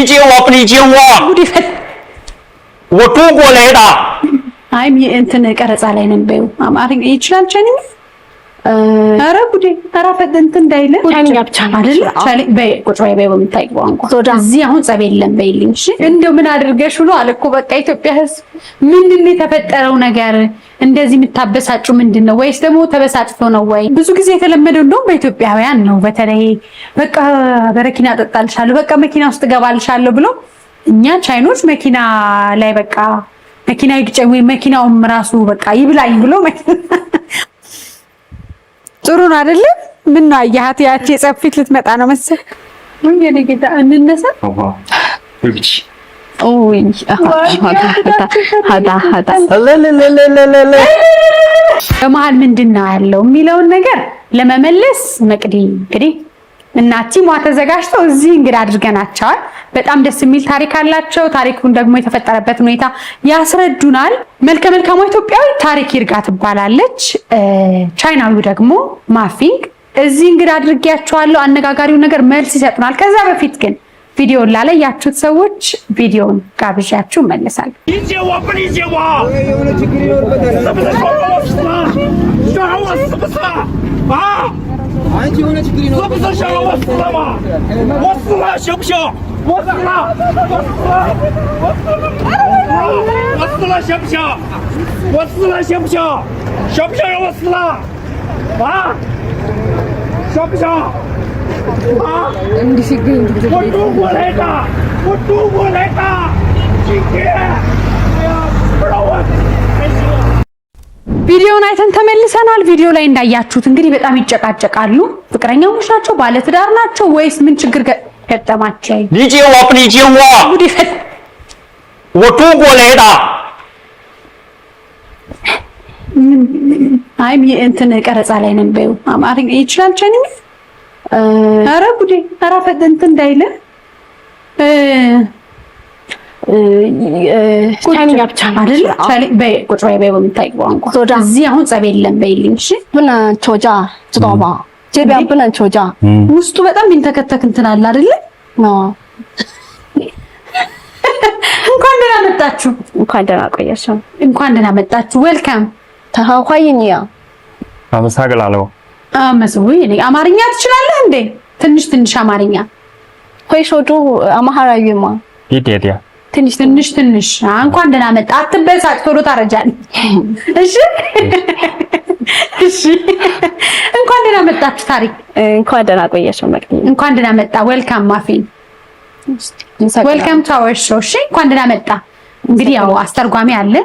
理解我不理解我？我中国来的。አይ እንትን ቀረጻ ላይ ነን በይው አማርኛ ይችላል ቻይንኛ ኧረ ጉዴ ኧረ ፈደንት እንዳይለ ቻይንኛ ብቻ አይደል ቻይንኛ በይ ቁጭ በይ በይ በምታይ ቋንቋ እዚህ አሁን ጸብ የለም በይልኝ እሺ እንደው ምን አድርገሽ ነው አለ እኮ በቃ ኢትዮጵያ ህዝብ ምንድነው የተፈጠረው ነገር እንደዚህ የምታበሳጩ ምንድነው ወይስ ደግሞ ተበሳጭቶ ነው ወይ ብዙ ጊዜ የተለመደው እንደው በኢትዮጵያውያን ነው በተለይ በቃ በረኪና ጠጣልሻለሁ በቃ መኪና ውስጥ ገባልሻለሁ ብሎ እኛ ቻይኖች መኪና ላይ በቃ መኪና ይግጨኝ ወይ መኪናውም ራሱ በቃ ይብላኝ ብሎ ጥሩ ነው አይደለ ምን ነው አያት ያቺ ጸፍት ልትመጣ ነው መሰል ምን የነገታ እንነሳ ወይብቺ ኦይ ሀዳ ለለለለለለ በመሃል ምንድነው ያለው የሚለውን ነገር ለመመለስ መቅዲ እንግዲህ እናቲ ሟ ተዘጋጅተው እዚህ እንግዲህ አድርገናቸዋል በጣም ደስ የሚል ታሪክ አላቸው ታሪኩን ደግሞ የተፈጠረበት ሁኔታ ያስረዱናል መልከ ኢትዮጵያዊ ታሪክ ይርጋ ትባላለች ቻይናዊው ደግሞ ማፊንግ እዚህ እንግዲህ አድርጌያቸዋለሁ አነጋጋሪው ነገር መልስ ይሰጡናል ከዛ በፊት ግን ቪዲዮን ላለያችሁት ሰዎች ቪዲዮን ጋብዣችሁ መልሳለሁ አንቺ የሆነ ችግር ነው ቪዲዮውን አይተን ተመልሰናል ቪዲዮ ላይ እንዳያችሁት እንግዲህ በጣም ይጨቃጨቃሉ ፍቅረኛሞች ናቸው ባለትዳር ናቸው ወይስ ምን ችግር ገጠማቸው 理解我不理解我？我中国来的。 አይ እንትን ቀረጻ ላይ ነን በይው አማርኛ ይችላል ቻይንኛ ኧረ ጉዴ ኧረ ፈደንት እንዳይለ ቻይንኛ ብቻ አይደል ቻይንኛ በይ ቁጭ በይ በይ በምታይ ቋንቋ እዚህ አሁን ጸብ የለም በይልኝ እሺ 不能吵架知道吗这边不能吵架 ውስጡ በጣም ቢንተከተክ እንትን አለ አይደል ነው እንኳን ደህና መጣችሁ እንኳን ደህና ቆያችሁ እንኳን ደህና መጣችሁ ዌልካም 他好欢迎你啊 አመሰግናለሁ። መስውይ እኔ አማርኛ ትችላለህ እንዴ ትንሽ አማርኛ 会说中አማርኛ吗 一点点。 ትንሽ እንኳን ደህና መጣ አትበሳጭ ቶሎ ታረጃለህ እሺ እሺ እንኳን ደህና መጣችሁ ታሪክ እንኳን ደህና ቆያችሁ መቅዲ እንኳን ደህና መጣ ዌልካም ማፊን ዌልካም ቱ አወር ሾው እሺ እንኳን ደህና መጣ እንግዲህ ያው አስተርጓሚ አለ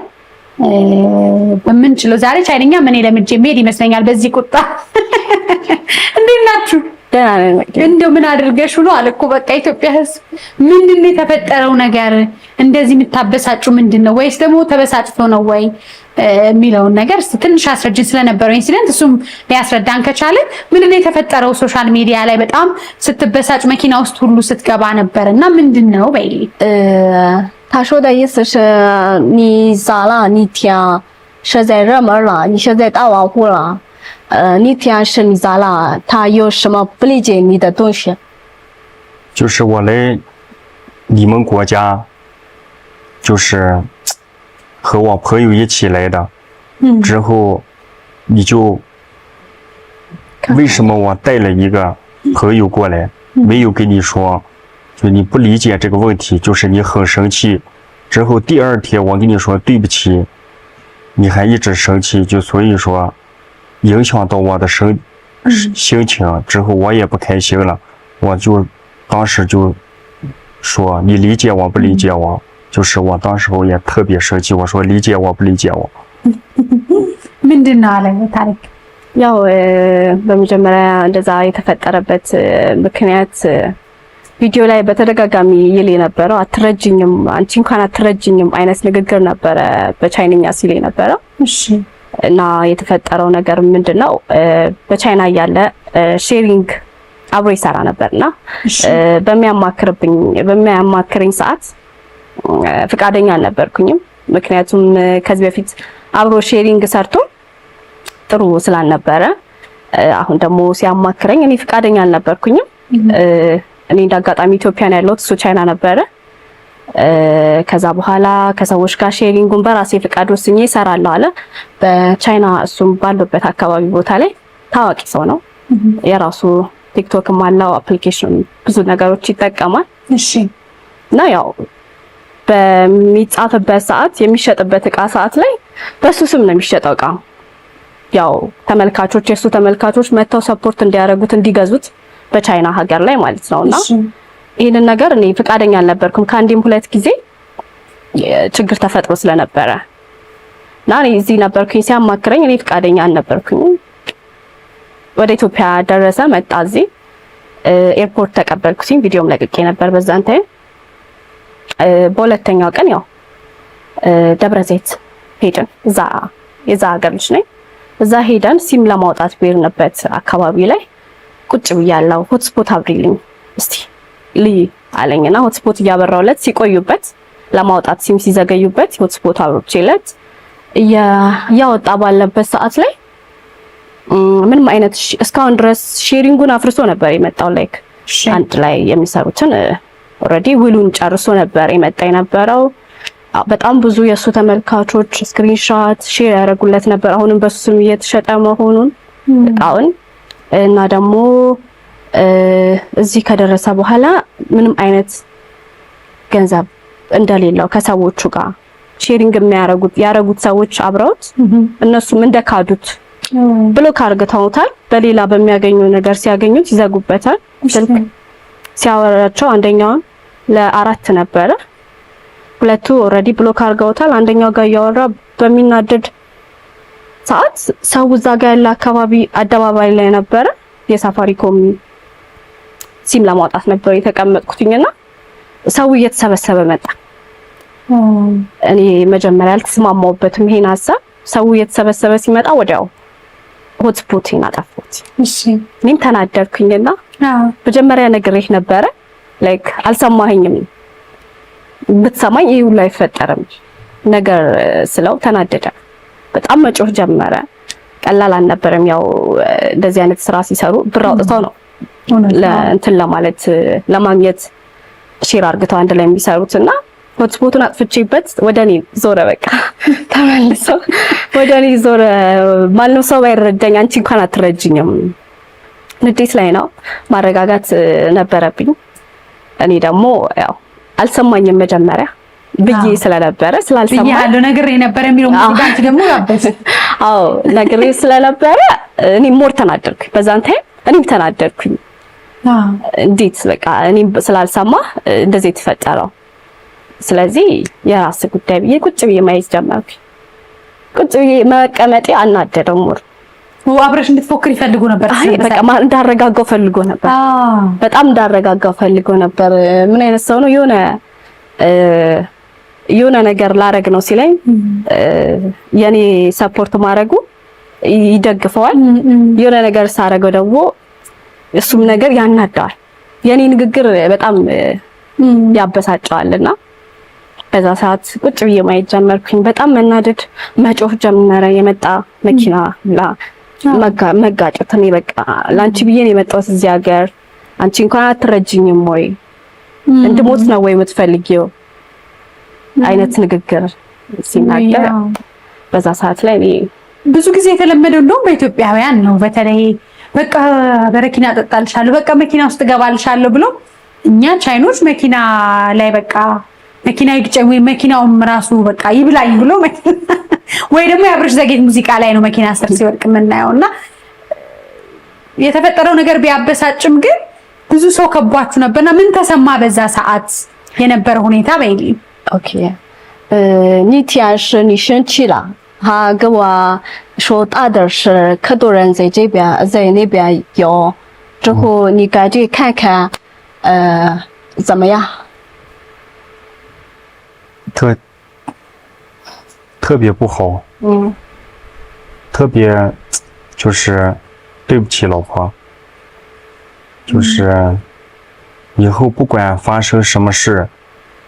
በምንችለው ዛሬ ቻይንኛ ምን ለምጄ መሄድ ይመስለኛል በዚህ ቁጣ እንዴት ናችሁ ደህና ነን መቅዲ እንደው ምን አድርገሽ ነው አለ እኮ በቃ ኢትዮጵያ ህዝብ ምንድነው የተፈጠረው ነገር እንደዚህ የምታበሳጩ ምንድነው ወይስ ደግሞ ተበሳጭቶ ነው ወይ የሚለውን ነገር ትንሽ አስረጅን ስለነበረው ኢንሲደንት እሱም ሊያስረዳን ከቻለ ምንድነው የተፈጠረው ሶሻል ሚዲያ ላይ በጣም ስትበሳጭ መኪና ውስጥ ሁሉ ስትገባ ነበርና ምንድነው በይሊ 他说的意思是你咋了你天现在热门了你现在大网红了那天是你咋了他有什么不理解你的东西就是我来你们国家，就是和我朋友一起来的。之后你就为什么我带了一个朋友过来，没有跟你说，就你不理解这个问题，就是你很生气。之后第二天我跟你说对不起，你还一直生气，就所以说影响到我的心情。之后我也不开心了，我就当时就说你理解我不理解我，就是我当时候也特别生气，我说理解我不理解我。ምንድነው አለ ታሪክ ያው በመጀመሪያ እንደዛ የተፈጠረበት ምክንያት ቪዲዮ ላይ በተደጋጋሚ ይል የነበረው አትረጅኝም አንቺ እንኳን አትረጅኝም አይነት ንግግር ነበረ በቻይንኛ ሲል የነበረው እሺ እና የተፈጠረው ነገር ምንድነው በቻይና ያለ ሼሪንግ አብሮ ይሰራ ነበርና በሚያማክረኝ ሰዓት ፍቃደኛ አልነበርኩኝም ምክንያቱም ከዚህ በፊት አብሮ ሼሪንግ ሰርቶ ጥሩ ስላልነበረ አሁን ደግሞ ሲያማክረኝ እኔ ፍቃደኛ አልነበርኩኝም እኔ እንዳጋጣሚ ኢትዮጵያ ነው ያለሁት፣ እሱ ቻይና ነበረ። ከዛ በኋላ ከሰዎች ጋር ሼሪንጉን በራሴ ፍቃድ ወስኜ እሰራለሁ አለ። በቻይና እሱም ባለበት አካባቢ ቦታ ላይ ታዋቂ ሰው ነው። የራሱ ቲክቶክም አለው አፕሊኬሽን፣ ብዙ ነገሮች ይጠቀማል። እሺ። እና ያው በሚጻፍበት ሰዓት የሚሸጥበት እቃ ሰዓት ላይ በሱ ስም ነው የሚሸጠው እቃ። ያው ተመልካቾች የሱ ተመልካቾች መተው ሰፖርት እንዲያደርጉት እንዲገዙት በቻይና ሀገር ላይ ማለት ነውና ይሄንን ነገር እኔ ፍቃደኛ አልነበርኩም። ከአንዴም ሁለት ጊዜ ችግር ተፈጥሮ ስለነበረ እና እኔ እዚህ ነበርኩኝ ሲያማክረኝ እኔ ፍቃደኛ አልነበርኩኝ። ወደ ኢትዮጵያ ደረሰ፣ መጣ። እዚህ ኤርፖርት ተቀበልኩኝ። ቪዲዮም ለቅቄ ነበር በዛን ታይም። በሁለተኛው ቀን ያው ደብረ ዘይት ሄደን የዛ ሀገር ልጅ ነኝ። እዛ ሄደን ሲም ለማውጣት ብሄርንበት አካባቢ ላይ ቁጭ ብያለሁ። ሆትስፖት አብሪልኝ እስቲ ልይ አለኝና ሆትስፖት እያበራውለት ሲቆዩበት ለማውጣት ሲም ሲዘገዩበት ሆትስፖት አብሮቼለት እያወጣ ባለበት ሰዓት ላይ ምንም አይነት እስካሁን ድረስ ሼሪንጉን አፍርሶ ነበር የመጣው። ላይክ አንድ ላይ የሚሰሩትን ኦልሬዲ ውሉን ጨርሶ ነበር የመጣ የነበረው። በጣም ብዙ የሱ ተመልካቾች ስክሪንሾት ሼር ያደርጉለት ነበር አሁንም በሱ ስም እየተሸጠ መሆኑን እቃውን። እና ደግሞ እዚህ ከደረሰ በኋላ ምንም አይነት ገንዘብ እንደሌለው ከሰዎቹ ጋር ሼሪንግ ያረጉት ሰዎች አብረውት እነሱም እንደካዱት ብሎክ አርግተውታል። በሌላ በሚያገኙ ነገር ሲያገኙት ይዘጉበታል። ስልክ ሲያወራቸው አንደኛውን ለ4 ነበረ፣ ሁለቱ ኦልሬዲ ብሎክ አርገውታል። አንደኛው ጋር ያወራ በሚናደድ ሰዓት ሰው እዛ ጋር ያለ አካባቢ አደባባይ ላይ ነበረ። የሳፋሪኮም ሲም ለማውጣት ነበር የተቀመጥኩትኝና ሰው እየተሰበሰበ መጣ። እኔ መጀመሪያ አልተስማማሁበትም ይሄን ሀሳብ። ሰው እየተሰበሰበ ሲመጣ ወዲያው ሆትስፖቴን አጠፋሁት። እሺ እኔም ተናደርኩኝና መጀመሪያ ነግሬህ ነበረ ላይክ አልሰማኸኝም፣ ብትሰማኝ ይሄ ሁሉ አይፈጠርም ነገር ስለው ተናደደ። በጣም መጮህ ጀመረ። ቀላል አልነበረም። ያው እንደዚህ አይነት ስራ ሲሰሩ ብር አውጥተው ነው ለእንትን ለማለት ለማግኘት ሼር አርግተው አንድ ላይ የሚሰሩትና ሆትስፖቱን አጥፍቼበት ወደኔ ዞረ። በቃ ተመልሶ ወደኔ ዞረ። ማንም ሰው ባይረዳኝ አንቺ እንኳን አትረጅኝም። ንዴት ላይ ነው፣ ማረጋጋት ነበረብኝ። እኔ ደግሞ ያው አልሰማኝም መጀመሪያ ብዬ ስለነበረ ስላልሰማ ያለው ነገር የነበረ የሚለው ሙዚቃ ደግሞ ያበስ አዎ ነገር ስለነበረ እኔ ሞር ተናደርኩኝ። በዛን ታይም እኔም ተናደርኩኝ። እንዴት በቃ እኔ ስላልሰማ እንደዚህ የተፈጠረው፣ ስለዚህ የራስ ጉዳይ ብዬ ቁጭ ብዬ ማየት ጀመርኩ። ቁጭ ብዬ መቀመጤ አናደደው። ሞር አብረሽ እንድትፎክር ይፈልጉ ነበር። አይ በቃ እንዳረጋጋው ፈልጎ ነበር። በጣም እንዳረጋጋው ፈልጎ ነበር። ምን አይነት ሰው ነው? የሆነ ነገር ላረግ ነው ሲለኝ የኔ ሰፖርት ማድረጉ ይደግፈዋል። የሆነ ነገር ሳረገው ደግሞ እሱም ነገር ያናዳዋል። የኔ ንግግር በጣም ያበሳጨዋልና በዛ ሰዓት ቁጭ ብዬ ማየት ጀመርኩኝ። በጣም መናደድ፣ መጮህ ጀመረ። የመጣ መኪና መጋጨት። እኔ በቃ ላንቺ ብዬ ነው የመጣሁት እዚህ ሀገር፣ አንቺ እንኳን አትረጅኝም ወይ? እንድሞት ነው ወይ የምትፈልጊው? አይነት ንግግር ሲናገር በዛ ሰዓት ላይ ብዙ ጊዜ የተለመደው እንደውም በኢትዮጵያውያን ነው። በተለይ በቃ በረኪና አጠጣልሻለሁ፣ በቃ መኪና ውስጥ ገባልሻለሁ ብሎ እኛ ቻይኖች መኪና ላይ በቃ መኪና ይግጨኝ ወይ መኪናውም ራሱ በቃ ይብላኝ ብሎ ወይ ደግሞ የአብርሽ ዘጌት ሙዚቃ ላይ ነው መኪና ስር ሲወድቅ የምናየውና የተፈጠረው ነገር ቢያበሳጭም ግን ብዙ ሰው ከቧችሁ ነበርና ምን ተሰማ በዛ ሰዓት የነበረ ሁኔታ በይል? ኦኬ 你天是你生气了，他跟我说大的是可多人在这边在那边有，之后你赶紧看看怎么样？特别不好，特别就是对不起老婆，就是以后不管发生什么事，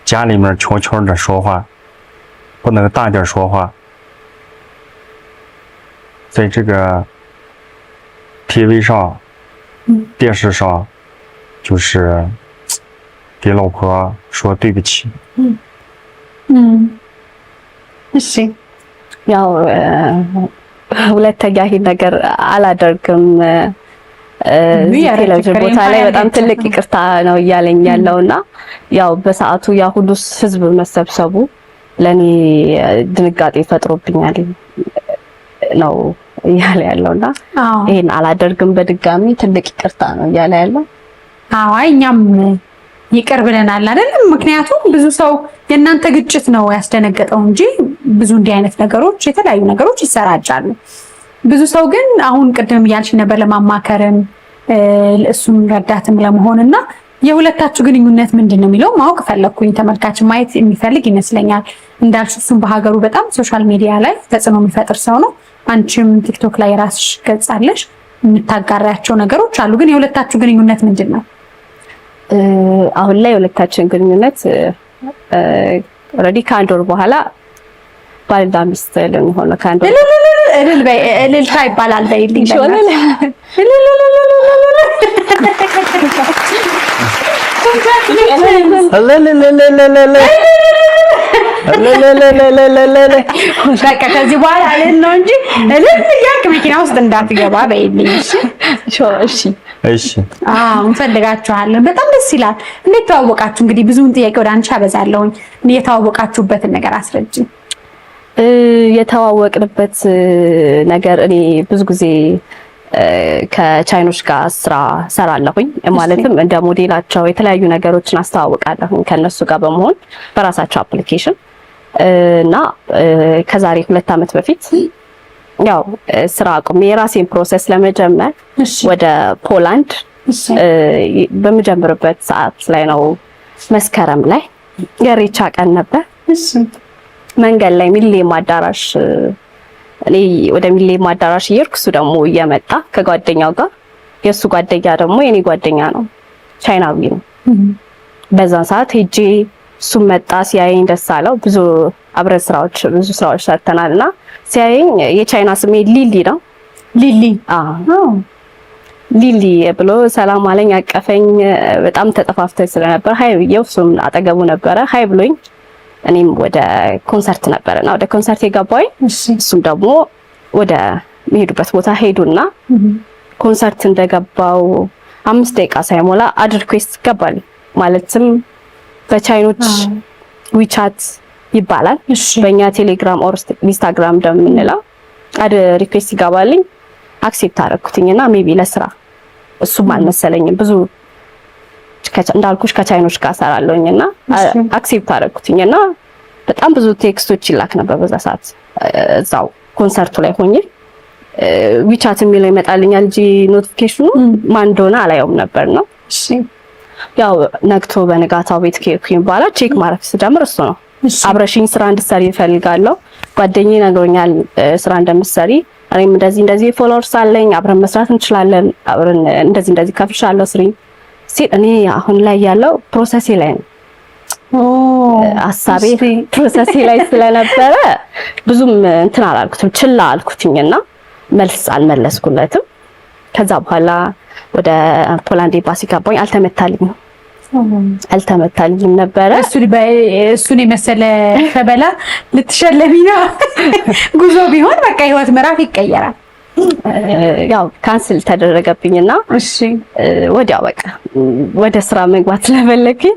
家里面悄悄的说话，不能大点说话。在这个 TV 上，电视上，就是给老婆说对不起。እሺ ያው ሁለተኛ ይሄን ነገር አላደርግም ቴሌቪዥን ቦታ ላይ በጣም ትልቅ ይቅርታ ነው እያለኝ ያለውና ያው በሰዓቱ ያ ሁሉ ህዝብ መሰብሰቡ ለኔ ድንጋጤ ፈጥሮብኛል ነው እያለ ያለውና ይሄን አላደርግም በድጋሚ ትልቅ ይቅርታ ነው እያለ ያለው። አዎ እኛም ይቅር ብለናል አይደለም። ምክንያቱም ብዙ ሰው የእናንተ ግጭት ነው ያስደነገጠው እንጂ ብዙ እንዲህ አይነት ነገሮች የተለያዩ ነገሮች ይሰራጫሉ። ብዙ ሰው ግን አሁን ቅድም እያልሽ ነበር ለማማከርም እሱም ረዳትም ለመሆንና የሁለታችሁ ግንኙነት ምንድነው የሚለው ማወቅ ፈለኩኝ። ተመልካች ማየት የሚፈልግ ይመስለኛል። እንዳልሽ እሱም በሀገሩ በጣም ሶሻል ሚዲያ ላይ ተጽዕኖ የሚፈጥር ሰው ነው። አንቺም ቲክቶክ ላይ ራስሽ ገጽ አለሽ፣ የምታጋራያቸው ነገሮች አሉ። ግን የሁለታችሁ ግንኙነት ምንድነው? አሁን ላይ የሁለታችን ግንኙነት ኦልሬዲ ከአንድ ወር በኋላ ባልና ሚስት ልንሆን ነው። ከአንድ ወር እልልታ ይባላል በይልኝ በቃ ከዚህ በኋላ አለን ነው እንጂ እልል እያልክ መኪና ውስጥ እንዳትገባ በይልኝ። እሺ እሺ። እንፈልጋችኋለን። በጣም ደስ ይላል። እንዴት ተዋወቃችሁ? እንግዲህ ብዙውን ጥያቄ ወደ አንቺ አበዛለሁኝ። የተዋወቃችሁበትን ነገር አስረጅኝ። የተዋወቅንበት ነገር እኔ ብዙ ጊዜ ከቻይኖች ጋር ስራ ሰራለሁኝ። ማለትም እንደ ሞዴላቸው የተለያዩ ነገሮችን አስተዋውቃለሁኝ ከነሱ ጋር በመሆን በራሳቸው አፕሊኬሽን እና ከዛሬ 2 ዓመት በፊት ያው ስራ አቁሜ የራሴን ፕሮሰስ ለመጀመር ወደ ፖላንድ በመጀመርበት ሰዓት ላይ ነው። መስከረም ላይ የኢሬቻ ቀን ነበር። መንገድ ላይ ሚሌኒየም አዳራሽ እኔ ወደ ሚሌኒየም አዳራሽ እየሄድኩ እሱ ደግሞ እየመጣ ከጓደኛው ጋር የእሱ ጓደኛ ደግሞ የኔ ጓደኛ ነው፣ ቻይናዊ ነው። በዛን ሰዓት ሄጄ እሱም መጣ። ሲያየኝ ደስ አለው። ብዙ ስራዎች ሰርተናልና ሲያየኝ የቻይና ስሜ ሊሊ ነው። ሊሊ ብሎ ሰላም አለኝ፣ አቀፈኝ። በጣም ተጠፋፍተን ስለነበር ሃይ ብዬው እሱም አጠገቡ ነበረ። ሃይ ብሎኝ እኔም ወደ ኮንሰርት ነበርና ወደ ኮንሰርት የገባኝ እሱም ደግሞ ወደ የሚሄዱበት ቦታ ሄዱና ኮንሰርት እንደገባው 5 ደቂቃ ሳይሞላ አድ ሪኩዌስት ገባል። ማለትም በቻይኖች ዊቻት ይባላል፣ በእኛ ቴሌግራም ኦር ኢንስታግራም እንደምንለው አድ ሪኩዌስት ይገባልኝ። አክሴፕት አደረኩትኝና ሜቢ ለስራ እሱም አልመሰለኝም ብዙ እንዳልኩሽ ከቻይኖች ጋር ሰራለሁኝና አክሴፕት አደረኩትኝና በጣም ብዙ ቴክስቶች ይላክ ነበር በዛ ሰዓት እዛው ኮንሰርቱ ላይ ሆኜ። ዊቻት የሚለው ይመጣልኛል እንጂ ኖቲፊኬሽኑ ማን እንደሆነ አላየውም ነበር ነው። ያው ነግቶ በነጋታው ቤት ከሄድኩኝ በኋላ ቼክ ማድረግ ስጀምር እሱ ነው አብረሽኝ ስራ እንድትሰሪ እፈልጋለሁ፣ ጓደኛዬ ነግሮኛል ስራ እንደምትሰሪ፣ እኔም እንደዚህ ፎሎወርስ አለኝ፣ አብረን መስራት እንችላለን፣ አብረን እንደዚህ ከፍሻለሁ ስሪ ሲል እኔ አሁን ላይ ያለው ፕሮሰስ ላይ ነው። ሐሳቤ ፕሮሰስ ላይ ስለነበረ ብዙም እንትን አላልኩትም፣ ችላ አልኩትኝና መልስ አልመለስኩለትም። ከዛ በኋላ ወደ ፖላንድ ኤምባሲ ገባኝ። አልተመታልኝም ነበረ። እሱን የመሰለ ፈበላ ልትሸለሚ ነው። ጉዞ ቢሆን በቃ ህይወት ምዕራፍ ይቀየራል። ያው ካንስል ተደረገብኝና ወዲያው በቃ ወደ ስራ መግባት ስለፈለኩኝ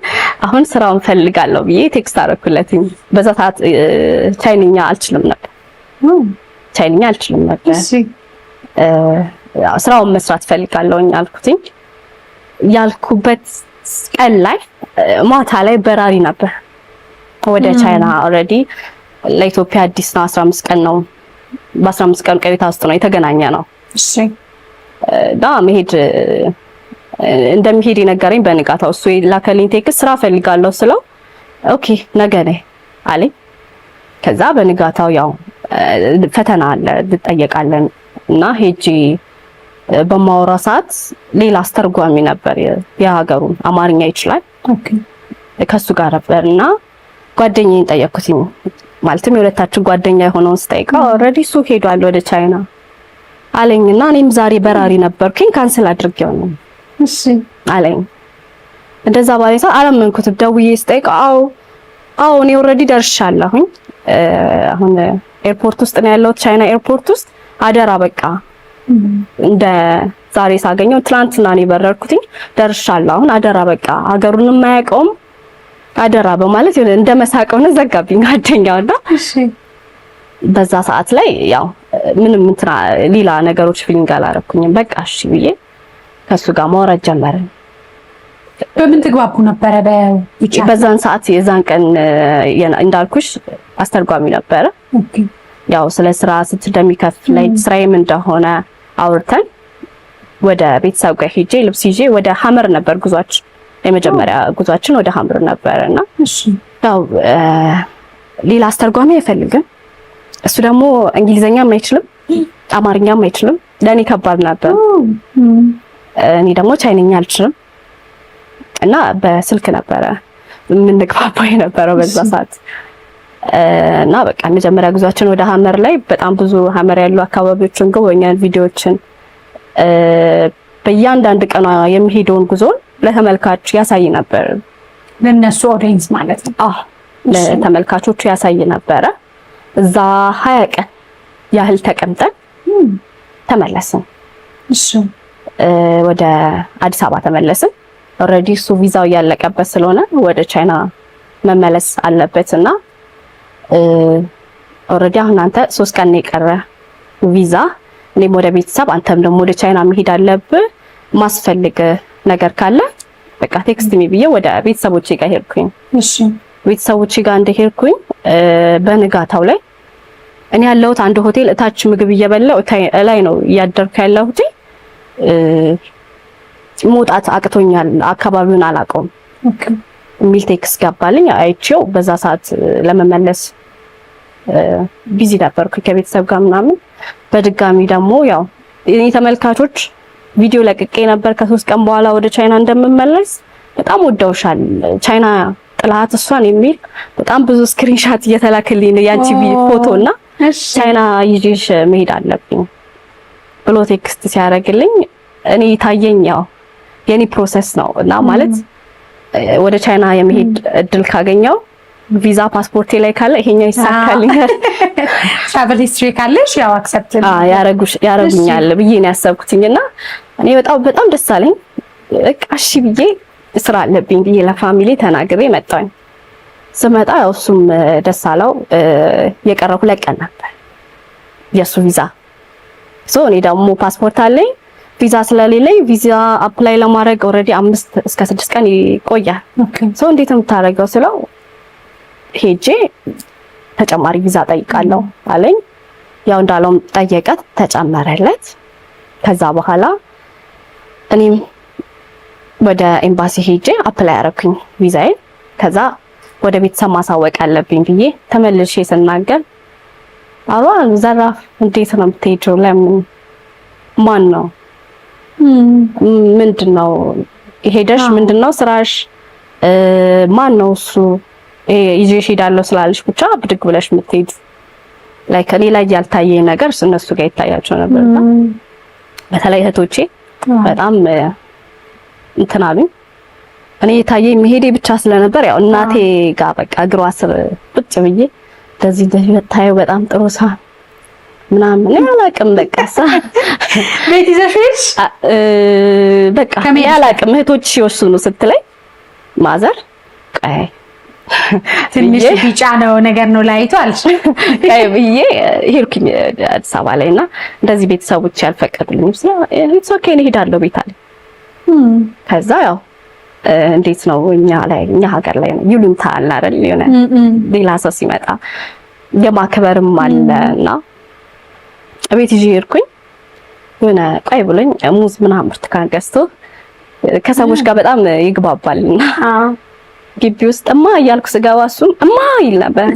አሁን ስራውን ፈልጋለሁ ብዬ ቴክስት አደረኩለትኝ። በዛ ሰዓት ቻይንኛ አልችልም ነበር። ስራውን መስራት ፈልጋለሁኝ አልኩትኝ። ያልኩበት ቀን ላይ ማታ ላይ በራሪ ነበር ወደ ቻይና። ኦልሬዲ ለኢትዮጵያ አዲስ ነው። 15 ቀን ነው። በ15 ቀን ቆይታ ውስጥ ነው የተገናኘ ነው። እንደሚሄድ የነገረኝ በንጋታው እሱ ላከልኝ ቴክስት ስራ ፈልጋለሁ ስለው ኦኬ ነገ ነኝ አለኝ። ከዛ በንጋታው ያው ፈተና አለ እንጠየቃለን እና ሄጂ በማወራ ሰዓት ሌላ አስተርጓሚ ነበር፣ የሀገሩን አማርኛ ይችላል። ከሱ ጋር ነበርና ጓደኛዬን ጠየቅኩትኝ። ማለትም የሁለታችን ጓደኛ የሆነውን ስጠይቀው ኦልሬዲ እሱ ሄዷል ወደ ቻይና አለኝና እኔም ዛሬ በራሪ ነበርኩኝ ካንስል አድርጌው ነው አለኝ። እንደዛ ባለኝ ሰዓት አላመንኩትም። ደውዬ ስጠይቀው አዎ እኔ ኦልሬዲ ደርሻለሁኝ፣ አሁን ኤርፖርት ውስጥ ነው ያለሁት፣ ቻይና ኤርፖርት ውስጥ አደራ በቃ እንደ ዛሬ ሳገኘው ትናንትና ነው የበረርኩትኝ፣ ደርሻለሁ፣ አሁን አደራ በቃ ሀገሩን የማያውቀውም አደራ በማለት እንደ መሳቀው ነው ዘጋብኝ ጓደኛውና። እሺ በዛ ሰዓት ላይ ያው ምንም እንትና ሌላ ነገሮች ፊሊንግ አላረኩኝም። በቃ እሺ ብዬ ከሱ ጋር ማውራት ጀመርን። በምን ትግባቡ ነበረ? በዛን ሰዓት የዛን ቀን እንዳልኩሽ አስተርጓሚ ነበረ። ያው ስለ ስራ እንደሚከፍለኝ ስራዬም እንደሆነ አውርተን ወደ ቤተሰብ ጋር ሄጄ ልብስ ይዤ ወደ ሐመር ነበር ጉዟችን። የመጀመሪያ ጉዟችን ወደ ሐመር ነበርና ያው ሌላ አስተርጓሚ አይፈልግም። እሱ ደግሞ እንግሊዘኛም አይችልም አማርኛም አይችልም። ለኔ ከባድ ነበር። እኔ ደግሞ ቻይንኛ አልችልም እና በስልክ ነበረ የምንግባባው የነበረው በዛ ሰዓት። እና በቃ መጀመሪያ ጉዟችን ወደ ሐመር ላይ በጣም ብዙ ሐመር ያሉ አካባቢዎችን ጎበኛን፣ ቪዲዮዎችን በእያንዳንዱ ቀኗ የሚሄደውን ጉዞን ለተመልካች ያሳይ ነበር። ለነሱ ኦዲየንስ ማለት ነው። ለተመልካቾቹ ያሳይ ነበረ። እዛ 20 ቀን ያህል ተቀምጠን ተመለስን። እሺ ወደ አዲስ አበባ ተመለስን። ኦልሬዲ እሱ ቪዛው ያለቀበት ስለሆነ ወደ ቻይና መመለስ አለበትና ኦልሬዲ አሁን አንተ 3 ቀን የቀረ ቪዛ፣ እኔም ወደ ቤተሰብ አንተም ደግሞ ወደ ቻይና መሄድ አለብህ፣ ማስፈልግ ነገር ካለ በቃ ቴክስት ሚ ብዬ ወደ ቤተሰቦቼ ጋር ሄድኩኝ። እሺ ቤተሰቦቼ ጋር እንደሄድኩኝ በንጋታው ላይ እኔ ያለሁት አንድ ሆቴል እታች ምግብ እየበላሁ ላይ ነው እያደርኩ ያለሁት። መውጣት አቅቶኛል፣ አካባቢውን አላውቀውም የሚል ቴክስት ገባልኝ። አይቼው በዛ ሰዓት ለመመለስ ቢዚ ነበርኩ ከቤተሰብ ጋር ምናምን። በድጋሚ ደግሞ ያው እኔ ተመልካቾች ቪዲዮ ለቅቄ ነበር ከ3 ቀን በኋላ ወደ ቻይና እንደምመለስ፣ በጣም ወደውሻል ቻይና ጥላት እሷን የሚል በጣም ብዙ ስክሪንሻት እየተላከልኝ ነው ያንቺ ፎቶና ቻይና ይዤሽ መሄድ አለብኝ ብሎ ቴክስት ሲያደርግልኝ እኔ ታየኝ ያው የኔ ፕሮሰስ ነው እና ማለት ወደ ቻይና የመሄድ እድል ካገኘው ቪዛ ፓስፖርቴ ላይ ካለ ይሄኛው ይሳካልኛል፣ ትራቨል ሂስትሪ ካለሽ ያው አክሰፕት ያረጉኛል ብዬ ነው ያሰብኩትኝና እኔ በጣም ደስ አለኝ። በቃ እሺ ብዬ ስራ አለብኝ ብዬ ለፋሚሊ ተናግሬ መጣኝ። ስመጣ ያው እሱም ደስ አለው። የቀረው 2 ቀን ነበር የሱ ቪዛ። እኔ ደግሞ ፓስፖርት አለኝ፣ ቪዛ ስለሌለኝ ቪዛ አፕላይ ለማድረግ ኦልሬዲ 5 እስከ 6 ቀን ይቆያል። እንዴት ነው የምታደርገው ስለው ሄጄ ተጨማሪ ቪዛ ጠይቃለሁ አለኝ። ያው እንዳለውም ጠየቀት፣ ተጨመረለት። ከዛ በኋላ እኔም ወደ ኤምባሲ ሄጄ አፕላይ አደረኩኝ ቪዛዬ። ከዛ ወደ ቤተሰብ ማሳወቅ አለብኝ ብዬ ተመልሼ ስናገር ዘራፍ እንዴት ነው የምትሄጂው? ለምን? ማን ነው? ምንድነው ሄደሽ ምንድነው ስራሽ? ማን ነው እሱ ይዤሽ ሄዳለሁ ስላለሽ ብቻ ብድግ ብለሽ የምትሄድ ላይክ እኔ ላይ ያልታየኝ ነገር እነሱ ጋር ይታያቸው ነበርና በተለይ እህቶቼ በጣም እንትን አሉኝ። እኔ የታየኝ መሄዴ ብቻ ስለነበር ያው እናቴ ጋር በቃ እግሯ ስር ቁጭ ብዬ እንደዚህ ታየው በጣም ጥሩ ሰው ምናምን ያላቅም በቃ ቤት ይዘሽሽ በቃ ያላቅም እህቶች ሲወስኑ ስትለኝ ማዘር ቀይ ትንሽ ቢጫ ነው ነገር ነው ላይቶ አልሽ ቀይ ብዬ ሄድኩኝ አዲስ አበባ ላይና እንደዚህ ቤተሰቦች ያልፈቀዱልኝ ስለ ኢትስ ኦኬ ነው ሄዳለሁ ቤት አለ። ከዛ ያው እንዴት ነው እኛ ሀገር ላይ ነው ይሉንታ አለ አይደል? የሆነ ሌላ ሰው ሲመጣ የማክበርም አለና ቤት ይዤ ሄድኩኝ። የሆነ ቆይ ብሎኝ ሙዝ ምናምን ብርቱካን ገዝቶ ከሰዎች ጋር በጣም ይግባባልና ግቢ ውስጥ እማ እያልኩ ስገባ እሱም እማ ይል ነበር።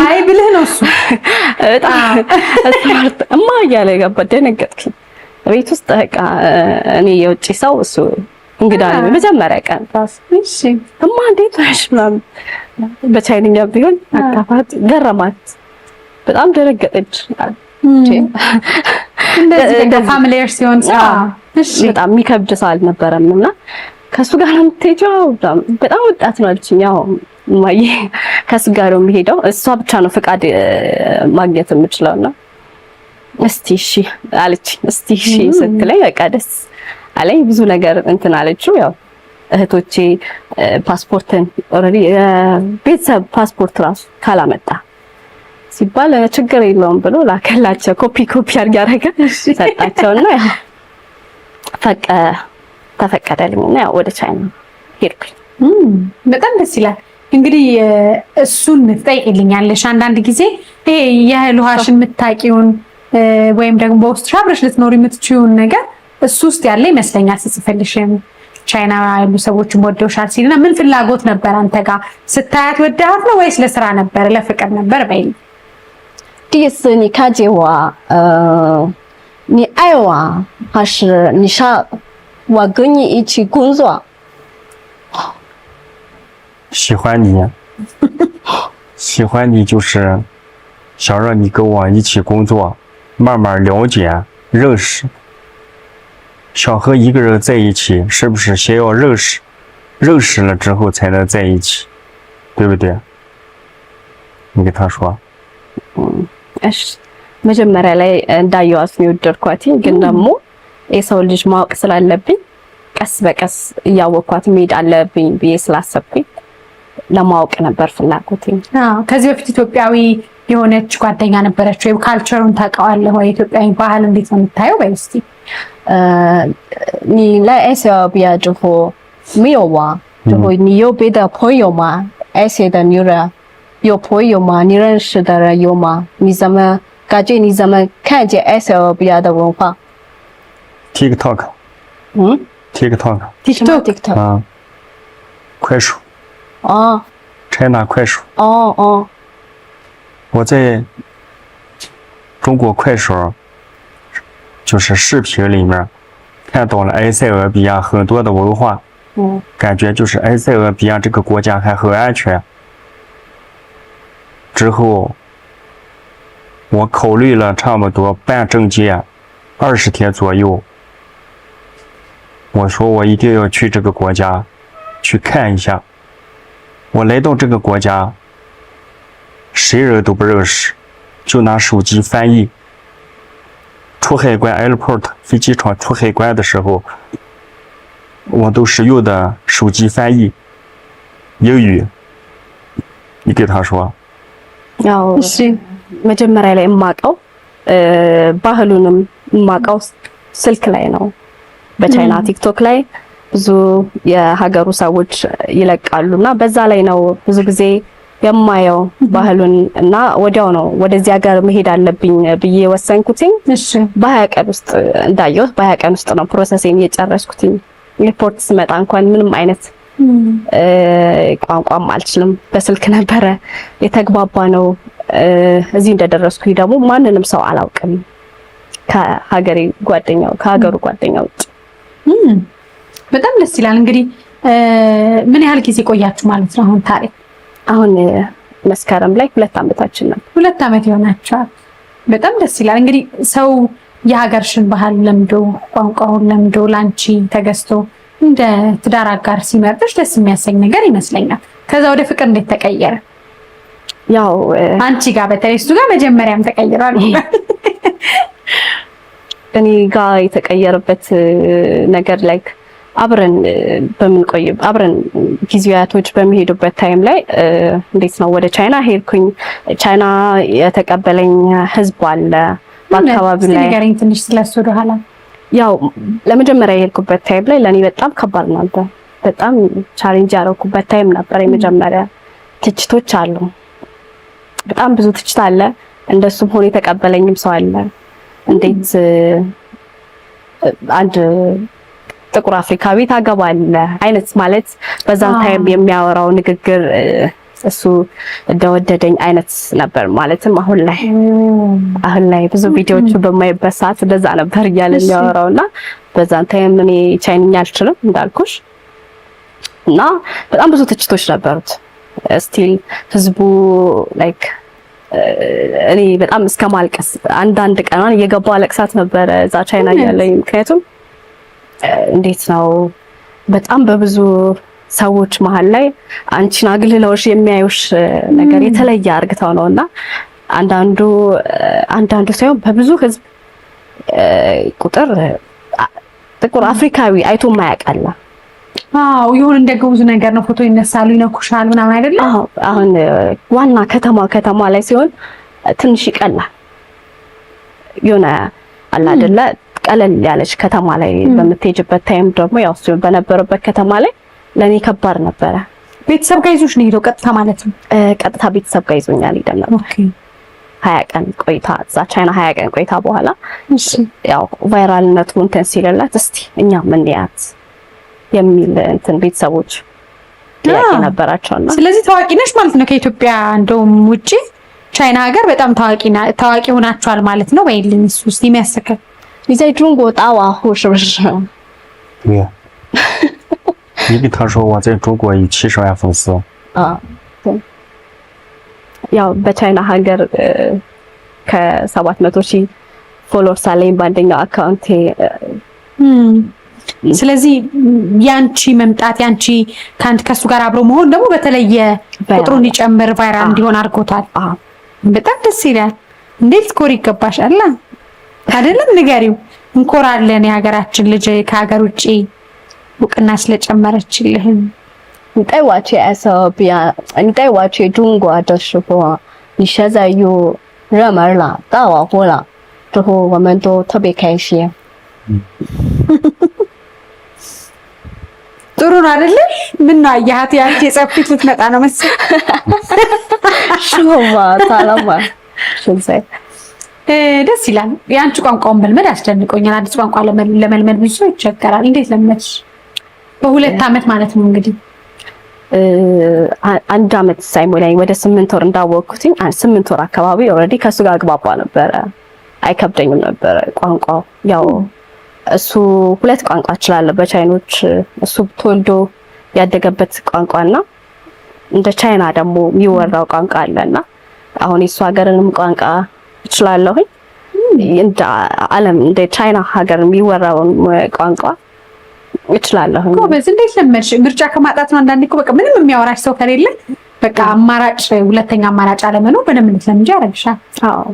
አይ ብልህ ነው እሱ በጣም እማ እያለ ገባ። ደነገጥኩኝ። ቤት ውስጥ በቃ እኔ የውጭ ሰው እሱ እንግዳ ነው መጀመሪያ ቀን እሺ እማ እንዴት ነሽ ምናምን በቻይንኛ ቢሆን አካፋት ገረማት። በጣም ደነገጠች። እንደዚህ ፋሚሊየር ሲሆን በጣም የሚከብድ ሰው አልነበረምና ከሱ ጋር ነው የምትሄጂው? በጣም ወጣት ነው አለችኝ። ያው ማየ ከሱ ጋር ነው የምሄደው። እሷ ብቻ ነው ፍቃድ ማግኘት የምችለውና እስቲ እሺ አለችኝ። እስቲ እሺ ስትለኝ በቃ ደስ አለኝ። ብዙ ነገር እንትን አለችው። ያው እህቶቼ ፓስፖርትን ኦልሬዲ ቤተሰብ ፓስፖርት ራሱ ካላመጣ ሲባል ችግር የለውም ብሎ ላከላቸው። ኮፒ አድርጋ ያረገ ሰጣቸውና ያው ተፈቀደልኝና ያው ወደ ቻይና ሄድኩኝ። በጣም ደስ ይላል። እንግዲህ እሱን ትጠይቂልኛለሽ አንዳንድ ጊዜ ይሄ የእህል ውሃሽን የምታውቂውን ወይም ደግሞ በውስጥ አብረሽ ልትኖሪ የምትችይውን ነገር እሱ ውስጥ ያለ ይመስለኛል። ስጽፈልሽም ቻይና ያሉ ሰዎችም ወደውሻል ሲልና ምን ፍላጎት ነበር አንተ ጋር ስታያት? ወደሃት ነው ወይስ ለስራ ነበር ለፍቅር ነበር? በይ 第一次你看见我你爱我还是你想我跟你一起工作？喜欢你喜欢你就是想让你跟我一起工作，慢慢了解认识。想和一个人在一起，是不是先要认识了之后才能在一起，对不对？你跟他说。እሺ መጀመሪያ ላይ እንዳየዋት ነው የወደድኳትኝ። ግን ደግሞ የሰው ልጅ ማወቅ ስላለብኝ ቀስ በቀስ እያወቅኳት መሄድ አለብኝ ብዬ ስላሰብኩኝ ለማወቅ ነበር ፍላጎቴ። ከዚህ በፊት ኢትዮጵያዊ የሆነች ጓደኛ ነበረች ወይ? ካልቸሩን ታውቀዋለህ ወይ? ኢትዮጵያዊ ባህል እንዴት ነው የምታየው? በይ እስቲ 你来爱小比亚之后没有啊？之后你有别的朋友吗？爱些的女人有朋友吗？你认识的人有吗？你怎么感觉你怎么看见爱小比亚的文化 ？TikTok。TikTok。TikTok。快手。哦。China 快手。哦。我在中国快手就是视频里面看到了埃塞俄比亚很多的文化，感觉就是埃塞俄比亚这个国家还很安全。之后我考虑了差不多办证件20天左右，我说我一定要去这个国家去看一下。我来到这个国家谁人都不认识，就拿手机翻译。出海关 airport 飞机场出海关的时候，我都是用的手机翻译英语。你给他说。ያው መጀመሪያ ላይ የማውቀው ባህሉንም የማውቀው ስልክ ላይ ነው። በቻይና ቲክቶክ ላይ ብዙ የሀገሩ ሰዎች ይለቃሉና በዛ ላይ ነው ብዙ ጊዜ የማየው ባህሉን እና ወዲያው ነው ወደዚህ ሀገር መሄድ አለብኝ ብዬ ወሰንኩትኝ። በ20 ቀን ውስጥ እንዳየሁት በ20 ቀን ውስጥ ነው ፕሮሰሴን የጨረስኩትኝ። ሪፖርት ስመጣ እንኳን ምንም አይነት ቋንቋም አልችልም፣ በስልክ ነበረ የተግባባ ነው። እዚህ እንደደረስኩኝ ደግሞ ማንንም ሰው አላውቅም ከሀገሩ ጓደኛው ውጭ። በጣም ደስ ይላል። እንግዲህ ምን ያህል ጊዜ ቆያችሁ ማለት ነው? አሁን ታሪክ አሁን መስከረም ላይ 2 ዓመታችን ነው። 2 ዓመት ይሆናችኋል። በጣም ደስ ይላል። እንግዲህ ሰው የሀገርሽን ባህል ለምዶ ቋንቋውን ለምዶ ላንቺ ተገዝቶ እንደ ትዳር አጋር ሲመርጥሽ ደስ የሚያሰኝ ነገር ይመስለኛል። ከዛ ወደ ፍቅር እንዴት ተቀየረ? ያው አንቺ ጋር በተለይ እሱ ጋር መጀመሪያም ተቀይሯል። እኔ ጋር የተቀየረበት ነገር ላይክ አብረን ጊዜያቶች በሚሄዱበት ታይም ላይ እንዴት ነው ወደ ቻይና ሄድኩኝ። ቻይና የተቀበለኝ ህዝብ አለ በአካባቢው ላይ። ንገረኝ ትንሽ ስለሱ ወደ ኋላ። ያው ለመጀመሪያ የሄድኩበት ታይም ላይ ለኔ በጣም ከባድ ነበር። በጣም ቻሌንጅ ያደረኩበት ታይም ነበር። የመጀመሪያ ትችቶች አሉ፣ በጣም ብዙ ትችት አለ። እንደሱም ሆኖ የተቀበለኝም ሰው አለ። እንዴት አንድ ጥቁር አፍሪካዊ ታገባለህ አይነት ማለት በዛን ታይም የሚያወራው ንግግር እሱ እንደወደደኝ አይነት ነበር። ማለትም አሁን ላይ ብዙ ቪዲዮዎች በማይበት ሰዓት እንደዛ ነበር እያለ የሚያወራውና በዛን ታይም እኔ ቻይንኛ አልችልም እንዳልኩሽ እና በጣም ብዙ ትችቶች ነበሩት። ስቲል ህዝቡ ላይክ እኔ በጣም እስከማልቀስ አንዳንድ ቀናን እየገባው አለቅሳት ነበረ እዛ ቻይና ያለኝ። ምክንያቱም እንዴት ነው በጣም በብዙ ሰዎች መሀል ላይ አንቺን አግልለውሽ የሚያዩሽ ነገር የተለየ አርግተው ነውና አንዳንዱ ሳይሆን በብዙ ህዝብ ቁጥር ጥቁር አፍሪካዊ አይቶ ማያውቃላ። አዎ ይሁን እንደገቡዝ ነገር ነው። ፎቶ ይነሳሉ፣ ይነኩሻል ምናምን አይደለ? አሁን ዋና ከተማ ላይ ሲሆን ትንሽ ይቀላል። የሆነ አላ አይደለ ቀለል ያለች ከተማ ላይ በምትሄጅበት ታይም ደግሞ ያው እሱ በነበረበት ከተማ ላይ ለኔ ከባድ ነበረ። ቤተሰብ ጋር ይዞሽ ነው ሄዶ ቀጥታ ማለት ነው? ቀጥታ ቤተሰብ ጋር ይዞኛል ሄደን ነበር። ኦኬ 20 ቀን ቆይታ እዛ ቻይና 20 ቀን ቆይታ በኋላ እሺ ያው ቫይራልነቱ እንትን ሲልላት እስቲ እኛ ምን ያት የሚል እንትን ቤተሰቦች ጥያቄ ነበራቸውና ስለዚህ ታዋቂ ነሽ ማለት ነው ከኢትዮጵያ እንደውም ውጪ ቻይና ሀገር በጣም ታዋቂ ሆናችኋል ማለት ነው ወይልኝ እሱ እስቲ የሚያሰከው 你在中国打网户是不是？对。因为他说我在中国有70万粉丝。啊，对。ያው በቻይና ሀገር ከ700,000 ፎሎወርስ አለኝ በአንደኛው አካውንቴ። ስለዚህ ያንቺ መምጣት ያንቺ ከሱ ጋር አብሮ መሆን ደግሞ በተለየ ቁጥሩ እንዲጨምር ቫይራል እንዲሆን አድርጎታል። በጣም ደስ ይላል። እንዴት ኮሪ ይገባሻል አይደለም? ንገሪው። እንኮራለን የሀገራችን ልጅ ከሀገር ውጪ እውቅና ስለጨመረችልህ።你带我去 SLB 啊，你带我去中国的时候，你现在又热门了，大网红了，之后我们都特别开心。ጥሩ ነው አይደለ? ምን ነው አያት ያንቺ የጸፍት ልትመጣ ነው መሰለኝ። ሹማ ሰላማ ሽንሳይ ደስ ይላል። የአንቺ ቋንቋውን መልመድ አስደንቆኛል። አዲስ ቋንቋ ለመልመድ ብዙ ሰው ይቸገራል። እንዴት ለመድሽ? በ2 አመት ማለት ነው እንግዲህ። 1 አመት ሳይሞላኝ ወደ 8 ወር እንዳወቅኩትኝ 8 ወር አካባቢ ኦልሬዲ ከሱ ጋር ግባባ ነበረ። አይከብደኝም ነበረ ቋንቋው። ያው እሱ 2 ቋንቋ ይችላል በቻይኖች እሱ ተወልዶ ያደገበት ቋንቋና እንደ ቻይና ደግሞ የሚወራው ቋንቋ አለና አሁን የሱ ሀገርንም ቋንቋ ይችላልኝ እንደ ዓለም እንደ ቻይና ሀገር የሚወራውን ቋንቋ ይችላልኝ። ጎበዝ። እንዴት ለመድሽ? ምርጫ ከማጣት ነው አንዳንዴ እኮ በቃ ምንም የሚያወራሽ ሰው ከሌለ በቃ አማራጭ ሁለተኛ አማራጭ አለመኖር በደንብ ልትለምጂ ያደርግሻል። አዎ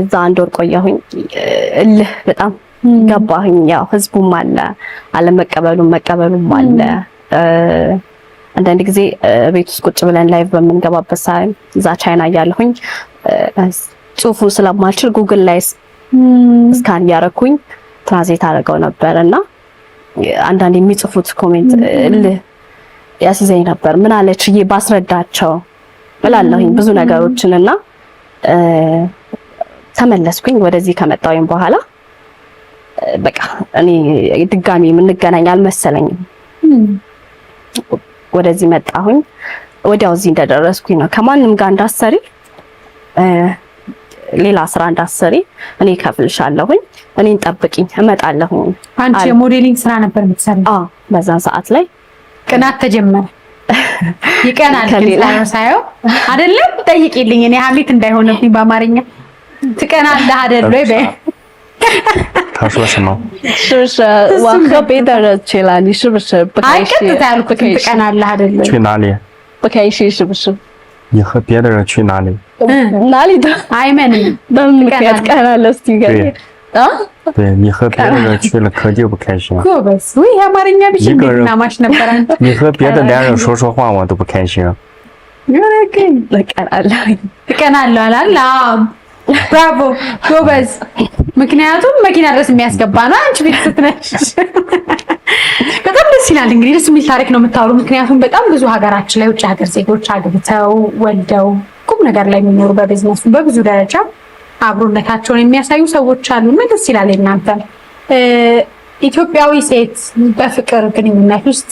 እዛ 1 ወር ቆየሁኝ። እልህ በጣም ገባሁኝ። ያው ህዝቡም አለ አለመቀበሉም መቀበሉም አለ። አንዳንድ ጊዜ ቤት ውስጥ ቁጭ ብለን ላይቭ በምንገባበት ሰዓት እዛ ቻይና ያለሁኝ ጽሁፉን ስለማልችል ጉግል ላይ ስካን ያረኩኝ ትራንስሌት አደረገው ነበርና አንዳንድ የሚጽፉት ኮሜንት ያስይዘኝ ነበር። ምን አለች ባስረዳቸው እላለሁኝ ብዙ ነገሮችንና ተመለስኩኝ። ወደዚህ ከመጣሁኝ በኋላ በቃ እኔ ድጋሚ የምንገናኝ አልመሰለኝም። ወደዚህ መጣሁኝ። ወዲያው እዚህ እንደደረስኩኝ ነው ከማንም ጋር እንዳሰሪ ሌላ ስራ እንዳሰሪ እኔ ከፍልሻለሁኝ፣ እኔን ጠብቂኝ እመጣለሁኝ። አንቺ የሞዴሊንግ ስራ ነበር የምትሰሪው? አዎ በዛን ሰዓት ላይ ቅናት ተጀመረ። ይቀናል ከሌላ ሳይው አይደለም? ጠይቂልኝ እኔ ሀሜት እንዳይሆንብኝ በአማርኛ ትቀናለህ አይደል ወይ በይ። 他说什么？是不是我和别的人去了，你是不是不开心？ትቀናለህ አይደል?去哪里？不开心是不是？你和别的人去哪里？哪里的？አይመን በምክንያት ቀናለህ እስቲ ገሪ对你和别的人去了可就不开心了。ጎበዝ ወይ አማርኛ ብቻ እንደናማሽ ነበር አንተ።你和别的男人说话我都不开心。ግን ትቀናለህ አላላ። ብራቮ ጎበዝ። ምክንያቱም መኪና ድረስ የሚያስገባ ነው። አንቺ ቤት ስትነሽ በጣም ደስ ይላል። እንግዲህ ደስ የሚል ታሪክ ነው የምታወሩ። ምክንያቱም በጣም ብዙ ሀገራችን ላይ ውጭ ሀገር ዜጎች አግብተው ወልደው ቁም ነገር ላይ የሚኖሩ በቢዝነሱ በብዙ ደረጃ አብሮነታቸውን የሚያሳዩ ሰዎች አሉ እና ደስ ይላል። እናንተ ኢትዮጵያዊ ሴት በፍቅር ግንኙነት ውስጥ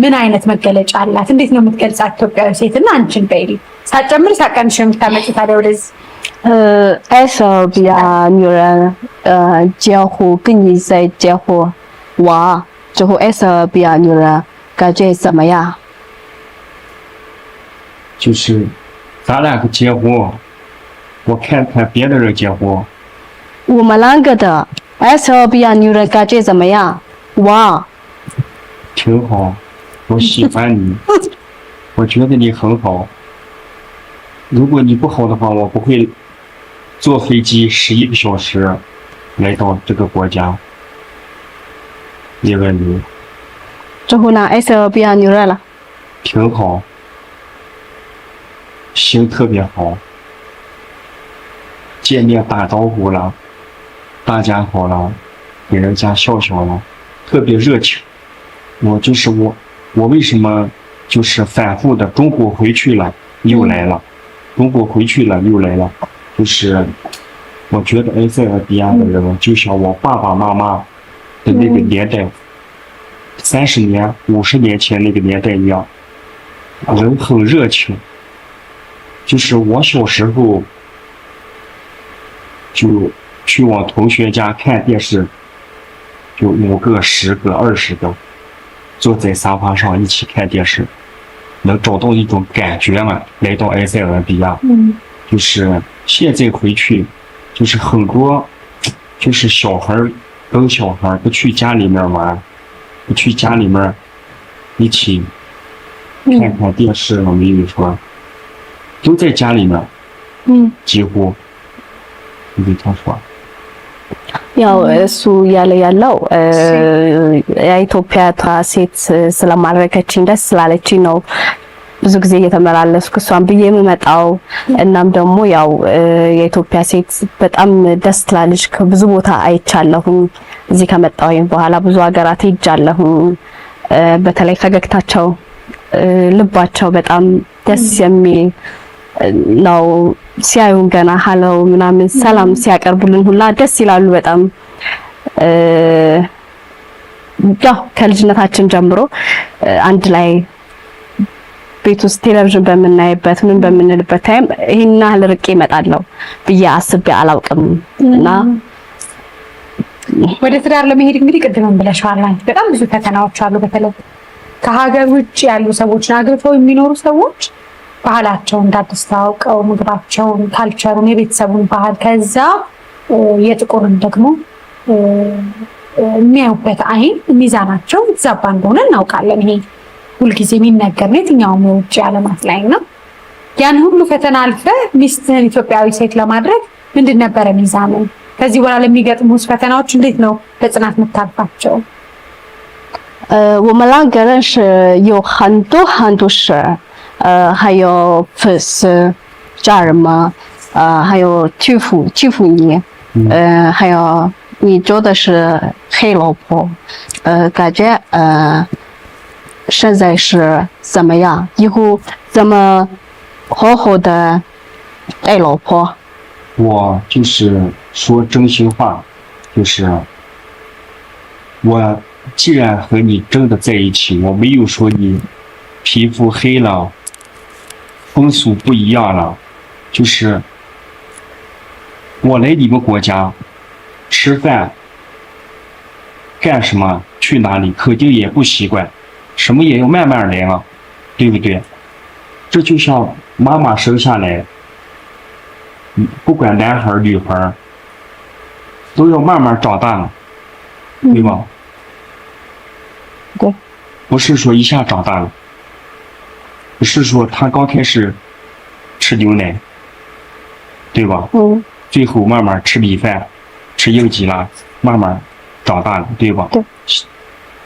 ምን አይነት መገለጫ አላት? እንዴት ነው የምትገልጻት ኢትዮጵያዊ ሴት? እና አንቺን በይል ሳጨምር ሳቀንሽ የምታመጪ ታዲያ ወደዚህ 艾莎比亚女人结婚跟你在结婚我之后艾莎比亚女人感觉怎么样？就是咱俩结婚，我看别的人结婚。我们2个的艾莎比亚女人感觉怎么样？我挺好，我喜欢你，我觉得你很好。如果你不好的话，我不会坐飞机11个小时来到这个国家。叶问你这湖南埃塞俄比亚牛热了，挺好，心特别好。见面打招呼了，大家好了，给人家笑笑了，特别热情。我为什么就是反复的中国回去了又来了，中国回去了又来了，就是我觉得埃塞俄比亚的人就像我爸爸妈妈的那个年代，30年、50年前那个年代一样，人很热情。就是我小时候就去我同学家看电视，就5个、10个、20个，坐在沙发上一起看电视，能找到一种感觉嘛。来到埃塞俄比亚，就是现在回去，就是很多，就是小孩跟小孩不去家里面玩，不去家里面一起看看电视了，没有说，都在家里面，几乎。你给他说。ያው እሱ ያለ ያለው የኢትዮጵያ ሴት ስለማድረከችኝ ደስ ስላለችኝ ነው ብዙ ጊዜ እየተመላለስኩ እሷን ብዬ የምመጣው። እናም ደግሞ ያው የኢትዮጵያ ሴት በጣም ደስ ትላለች። ከብዙ ቦታ አይቻለሁኝ። እዚህ ከመጣሁኝ በኋላ ብዙ ሀገራት ሄጃለሁኝ። በተለይ ፈገግታቸው፣ ልባቸው በጣም ደስ የሚል ነው። ሲያዩን ገና ሀለው ምናምን ሰላም ሲያቀርቡልን ሁላ ደስ ይላሉ በጣም። ያው ከልጅነታችን ጀምሮ አንድ ላይ ቤት ውስጥ ቴሌቪዥን በምናይበት ምን በምንልበት ታይም ይሄን ያህል ርቄ እመጣለሁ ብዬ አስቤ አላውቅም። እና ወደ ትዳር ለመሄድ እንግዲህ ቅድም ብለሻል፣ በጣም ብዙ ፈተናዎች አሉ። በተለይ ከሀገር ውጭ ያሉ ሰዎች አግብተው የሚኖሩ ሰዎች ባህላቸውን እንዳትስተዋውቀው ምግባቸውን፣ ካልቸሩን፣ የቤተሰቡን ባህል ከዛ የጥቁርን ደግሞ የሚያዩበት አይን ሚዛናቸው የተዛባ እንደሆነ እናውቃለን። ይሄ ሁልጊዜ የሚነገር ነው የትኛውም የውጭ ዓለማት ላይ ነው። ያን ሁሉ ፈተና አልፈ ሚስትህን ኢትዮጵያዊ ሴት ለማድረግ ምንድን ነበረ ሚዛኑ? ከዚህ በኋላ ለሚገጥሙት ፈተናዎች እንዴት ነው በጽናት የምታልፋቸው? 我们两个人是有很多事，还有粉丝、家人们，还有祝福你，还有你做的是黑老婆，感觉现在是怎么样？以后怎么好好的爱老婆？我就是说真心话，就是我既然和你真的在一起，我没有说你皮肤黑了，风俗不一样了，就是我来你们国家吃饭干什么去哪里肯定也不习惯，什么也要慢慢来嘛，对不对？这就像妈妈生下来，不管男孩女孩都要慢慢长大了，对吗？对，不是说一下长大了，不是说他刚开始吃牛奶，对吧？最后慢慢吃米饭，吃硬鸡啦，慢慢长大了，对吧？对，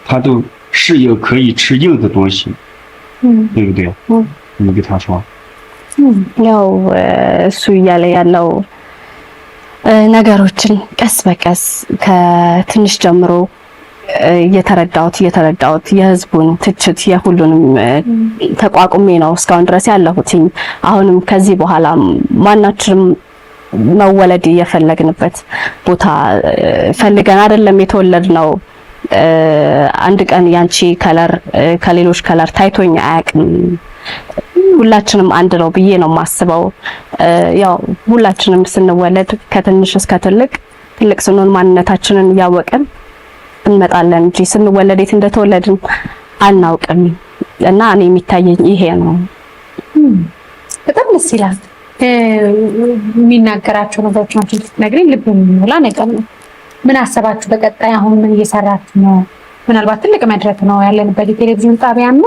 他都适应可以吃硬的东西，对不对？你给他说。ያው እሱ እያለ ያለው ነገሮችን ቀስ በቀስ ከትንሽ ጀምሮ እየተረዳሁት የህዝቡን ትችት የሁሉንም ተቋቁሜ ነው እስካሁን ድረስ ያለሁትኝ። አሁንም ከዚህ በኋላ ማናችንም መወለድ እየፈለግንበት ቦታ ፈልገን አይደለም የተወለድነው። አንድ ቀን ያንቺ ከለር ከሌሎች ከለር ታይቶኝ አያውቅም። ሁላችንም አንድ ነው ብዬ ነው የማስበው። ያው ሁላችንም ስንወለድ ከትንሽ እስከ ትልቅ ስንሆን ማንነታችንን እያወቅን እንመጣለን እንጂ ስንወለድ የት እንደተወለድን አናውቅም። እና እኔ የሚታየኝ ይሄ ነው። በጣም ደስ ይላል። የሚናገራቸው ነገሮች ናቸው ስትነግሪኝ ልብ የሚሞላ ነገር ነው። ምን አሰባችሁ በቀጣይ? አሁን ምን እየሰራችሁ ነው? ምናልባት ትልቅ መድረክ ነው ያለንበት የቴሌቪዥን ጣቢያና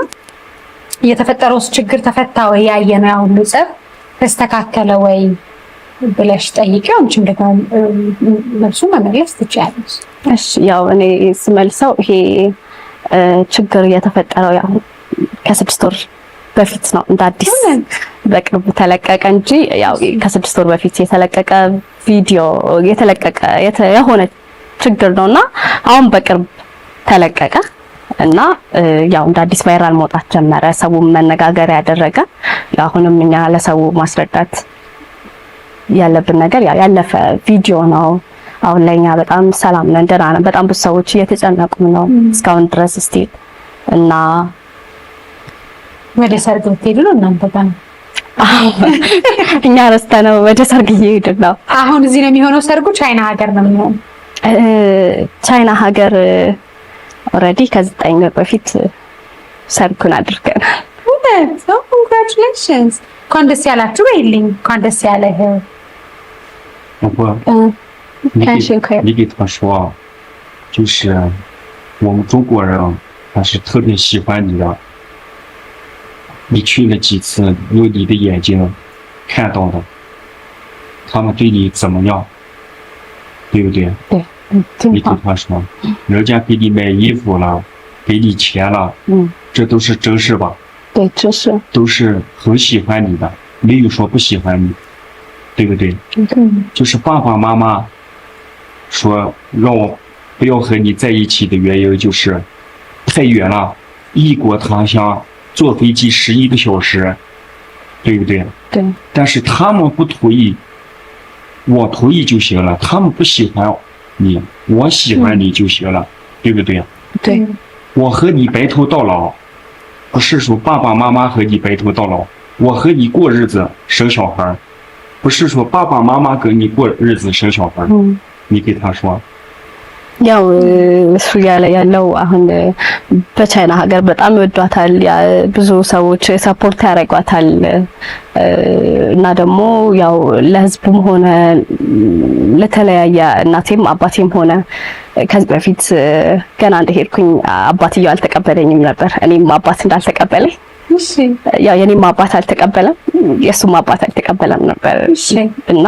የተፈጠረው ችግር ተፈታ ወይ ያየ ነው ያ ሁሉ ጸብ ተስተካከለ ወይ ብለሽ ጠይቂው። አንቺም ደግሞ መልሱ መመለስ ትችያለሽ። እሺ ያው እኔ ስመልሰው ይሄ ችግር የተፈጠረው ያው ከ6 ወር በፊት ነው እንደ አዲስ በቅርብ ተለቀቀ እንጂ ያው ከ6 ወር በፊት የተለቀቀ ቪዲዮ የተለቀቀ የሆነ ችግር ነውና አሁን በቅርብ ተለቀቀ እና ያው እንደ አዲስ ቫይራል መውጣት ጀመረ። ሰው መነጋገር ያደረገ አሁንም እኛ ለሰው ማስረዳት ያለብን ነገር ያለፈ ቪዲዮ ነው። አሁን ላይ እኛ በጣም ሰላም ነን፣ ደህና ነን። በጣም ብዙ ሰዎች እየተጨነቁ ነው እስካሁን ድረስ ስቲል እና ወደ ሰርግ ብትሄዱ ነው እናንተ ጋር እኛ ረስተነው ወደ ሰርግ እየሄድን ነው። አሁን እዚህ ነው የሚሆነው ሰርጉ? ቻይና ሀገር ነው የሚሆነው? ቻይና ሀገር ኦልሬዲ ከ9 ወር በፊት ሰርጉን አድርገናል። So congratulations. እንኳን ደስ ያላችሁ በይልኝ። እንኳን ደስ ያለህ። 老婆，你给他说，就是我们中国人还是特别喜欢你的。你去了几次，用你的眼睛看到的，他们对你怎么样，对不对？对，你给他说，人家给你买衣服了，给你钱了，这都是真事吧？对，真是，都是很喜欢你的，没有说不喜欢你，对不对？就是爸爸妈妈说让我不要和你在一起的原因就是太远了，异国他乡，坐飞机11个小时，对不对？对。但是他们不同意，我同意就行了。他们不喜欢你，我喜欢你就行了，对不对？对。我和你白头到老。不是说爸爸妈妈和你白头到老，我和你过日子生小孩，不是说爸爸妈妈跟你过日子生小孩。你给他说。ያው እሱ ያለው አሁን በቻይና ሀገር በጣም ይወዷታል። ብዙ ሰዎች ሰፖርት ያደርጓታል እና ደግሞ ያው ለህዝቡም ሆነ ለተለያየ እናቴም አባቴም ሆነ ከዚህ በፊት ገና እንደሄድኩኝ አባትየው አልተቀበለኝም ነበር። እኔም አባት እንዳልተቀበለኝ ያው የኔም አባት አልተቀበለም፣ የሱም አባት አልተቀበለም ነበር እና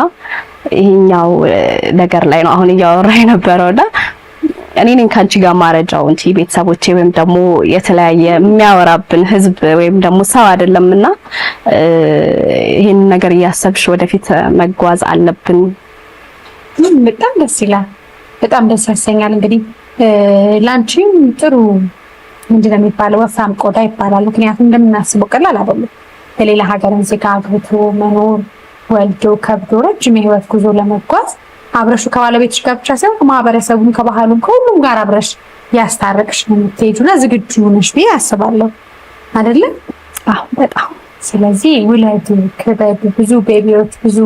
ይሄኛው ነገር ላይ ነው አሁን እያወራ የነበረውና እኔ ነኝ ካንቺ ጋር ማረጃው እንጂ ቤተሰቦቼ ወይም ደግሞ የተለያየ የሚያወራብን ህዝብ ወይም ደግሞ ሰው አይደለምና ይሄን ነገር እያሰብሽ ወደፊት መጓዝ አለብን። በጣም ደስ ይላል። በጣም ደስ ያሰኛል። እንግዲህ ላንቺም ጥሩ ምንድነው የሚባለው ወፍራም ቆዳ ይባላል። ምክንያቱም እንደምናስበው ቀላል አይደለም። በሌላ ሀገርን ዜጋ አግብቶ መኖር ወልዶ ከብዶ ረጅም የህይወት ጉዞ ለመጓዝ አብረሹ ከባለቤትሽ ጋር ብቻ ሳይሆን ከማህበረሰቡም ከባህሉም ከሁሉም ጋር አብረሽ ያስታረቅሽ ነው የምትሄጂውና ዝግጁ ነሽ ብዬ አስባለሁ። አይደለ? አዎ በጣም። ስለዚህ ውለዱ፣ ክበዱ። ብዙ ቤቢዎች ብዙ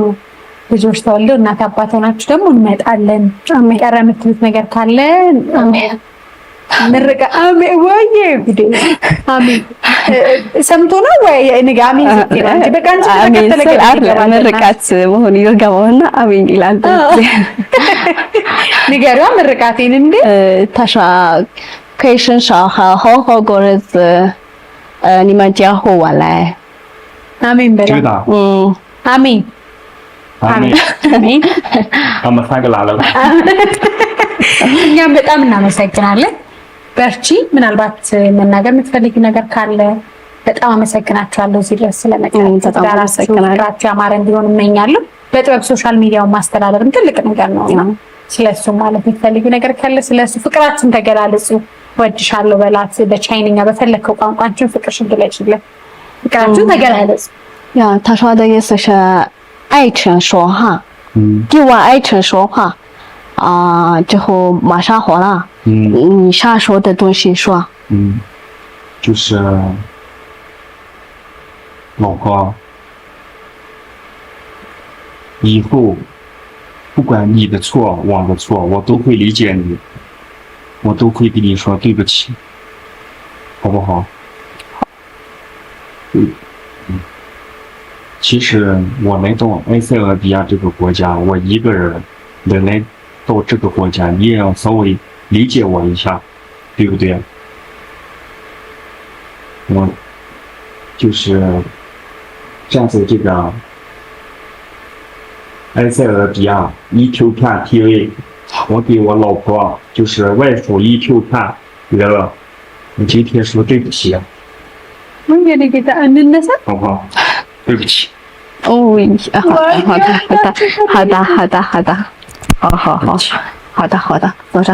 ልጆች ተወልደው እናት አባት ሆናችሁ ደግሞ እንመጣለን። ቀረ የምትሉት ነገር ካለ ምርቃ አሜን ወይ ጉዴ አሜን ሰምቶ ነው ወይ ንጋ አሜን ስትይ አንቺ በቃ አንቺ ተከተለከ ምርቃት መሆን ይገባውና አሜን ይላል። ንገሪዋ ምርቃቴን እንዴ ታሻ ከሽን ሻሃ ሆሆ ጎረዝ ኒማንጃ ሆዋላ አሜን በላ አሜን አሜን አሜን አመሰግናለሁ። እኛም በጣም እናመሰግናለን። በርቺ። ምናልባት መናገር የምትፈልጊው ነገር ካለ በጣም አመሰግናችኋለሁ። እዚህ ድረስ ስለመጣችሁ ያማረ እንዲሆን እመኛለሁ። በጥበብ ሶሻል ሚዲያውን ማስተላለፍም ትልቅ ነገር ነውና ስለሱ ማለት የምትፈልጊው ነገር ካለ ስለሱ ፍቅራችን ተገላለጹ። ወድሻለሁ በላት በቻይንኛ በፈለከው ቋንቋችን ፍቅርሽን ግለጪለት። ፍቅራችን ተገላለጹ። ያ ታሻደ የሰሸ አይችን ሾሃ ዲዋ አይችን ሾሃ之后马上好了。你啥时候的东西说？就是老婆，以后不管你的错我的错，我都会理解你，我都会跟你说对不起，好不好？其实我来到埃塞俄比亚这个国家，我一个人来到这个国家，你也要稍微理解我一下，对不对？我就是站在这个埃塞俄比亚 Ethiopian TV， 我给我老婆就是外属 Ethiopian 来了，我今天说对不起啊，好不好？对不起。哦，好的，走着。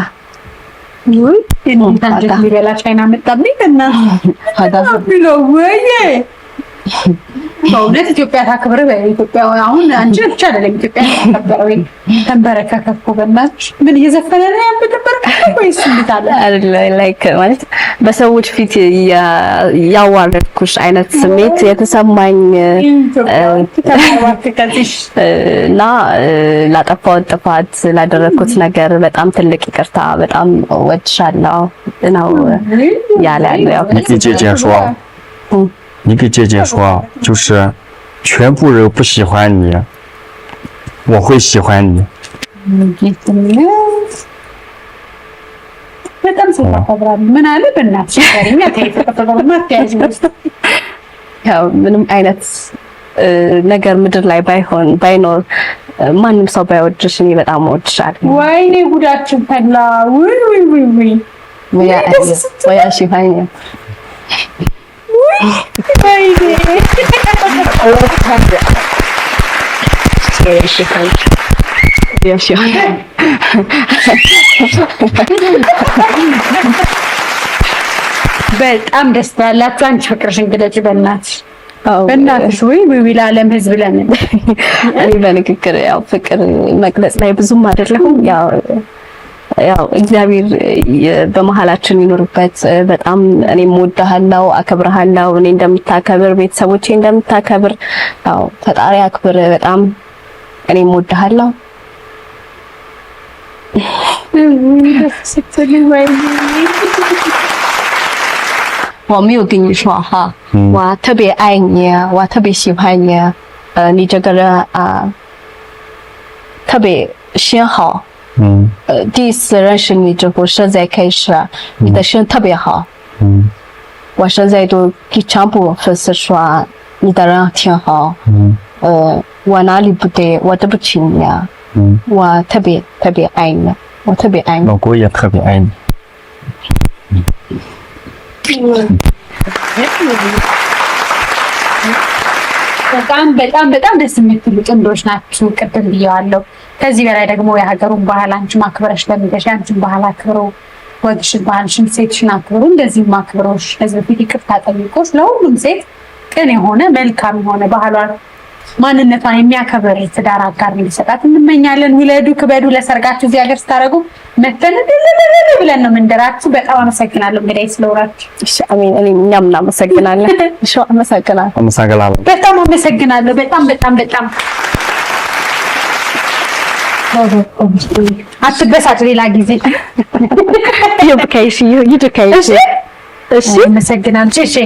ሊበላ ቻይና መጣብኝ እና በእውነት ኢትዮጵያ ታክብር። በኢትዮጵያ አሁን አንቺ ብቻ አይደለም ኢትዮጵያ ታከበረው። ተንበረከከኩ በእናትሽ ምን እየዘፈነ ነው ያንበረከከው ወይስ እንዴት አለ ላይክ ማለት በሰዎች ፊት ያዋረድኩሽ አይነት ስሜት የተሰማኝ እና ላጠፋው ጥፋት ላደረኩት ነገር በጣም ትልቅ ይቅርታ፣ በጣም ወድሻለሁ ነው ያለው።你给姐姐说，就是全部人不喜欢你，我会喜欢你。በጣም ሰፋብራል ምን አለ በእናትሽ ጋርኛ ያው ምንም አይነት ነገር ምድር ላይ ባይኖር ማንም ሰው ባይወድሽ እኔ በጣም ወድሻለሁ። ወይኔ ጉዳችን ፈላ። ወይ ወይ አሽፋኝ በጣም ደስ ያላችሁ አንቺ ፍቅርሽን ግለጪ በእናትሽ ወይ ለዓለም ሕዝብ ለምን እኔ በንግግር ያው ፍቅር መግለጽ ላይ ብዙም አይደለሁም። ያው እግዚአብሔር በመሃላችን ይኖርበት። በጣም እኔም እወድሃለሁ፣ አከብርሃለሁ። እኔ እንደምታከብር ቤተሰቦቼ እንደምታከብር ያው ፈጣሪ አክብር። በጣም እኔም እወድሃለሁ። 我没有跟你说哈，我特别爱你，我特别喜欢你，你这个人特别心好。第一次认识你之后，现在开始你的心特别好。我现在都给全部粉丝说你的人挺好。我哪里不对，我对不起你啊。我特别特别爱你，我特别爱你。老公也特别爱你。በጣም ደስ የምትሉ ጥንዶች ናችሁ። ቅድም ብያለሁ። ከዚህ በላይ ደግሞ የሀገሩን ባህል አንቺ ማክበረሽ ለምደሽ አንቺን ባህል አክብሮ ወግሽን ባህልሽን ሴትሽን አክብሮ እንደዚህ ማክብሮሽ ከዚህ በፊት ይቅርታ ጠይቆሽ ለሁሉም ሴት ቅን የሆነ መልካም የሆነ ባህሏን ማንነቷን የሚያከብር ትዳር አጋር እንዲሰጣት እንመኛለን። ውለዱ ክበዱ። ለሰርጋችሁ እዚህ ሀገር ስታረጉ መተን ብለን ነው የምንደራችሁ። በጣም አመሰግናለሁ እንግዲህ ስለወራችሁ። እሺ አሜን። እኛም እናመሰግናለን። እሺ አመሰግናለሁ። በጣም አመሰግናለሁ። በጣም አትበሳጭ። ሌላ ጊዜ ይብካይሽ ይድካይሽ። እሺ አመሰግናለሁ። እሺ